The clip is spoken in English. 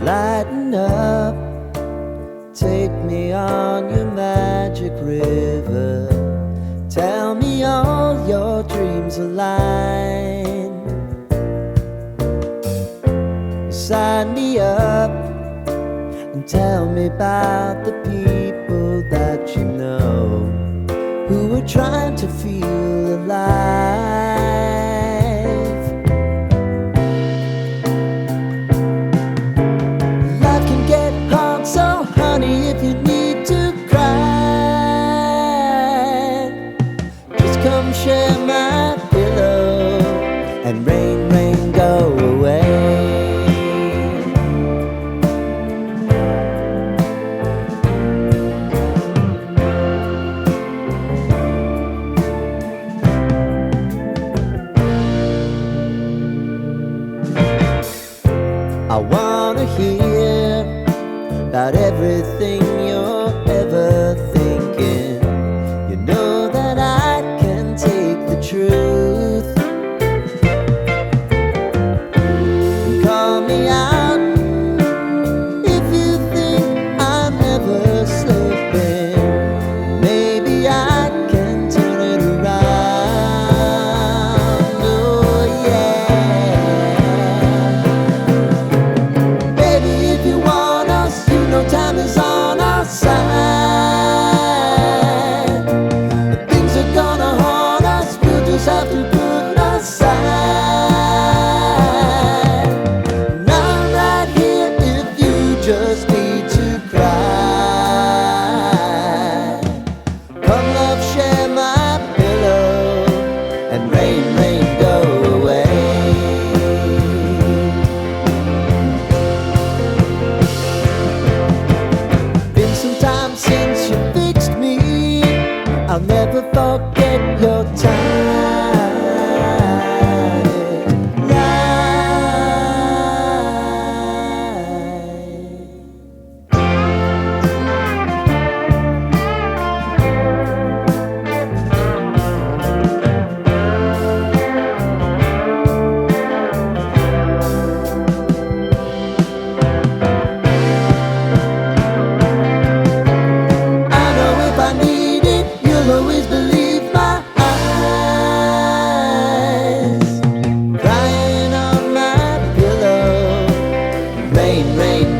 Lighten up, take me on your magic river. Tell me all your dreams align. Sign me up and tell me about the people that you know who are trying to feel alive. Life can get hard, so honey, if you need to cry, just come share my pillow and rain, rain, go away. I wanna hear about everything you're ever thinking. You know that I can take the truth. Call me out if you think I'm ever slipping. Maybe I can turn it around. Oh yeah. Baby, if you want us, you know time is on our side. If things are gonna haunt us, we'll just have to put aside. And I'm right here if you just need to cry. Come love, share my pillow and rain, rain, go away. Been some time since you fixed me. I'll never forget your time. I know if I need it, you'll always believe my eyes. Crying on my pillow, rain, rain,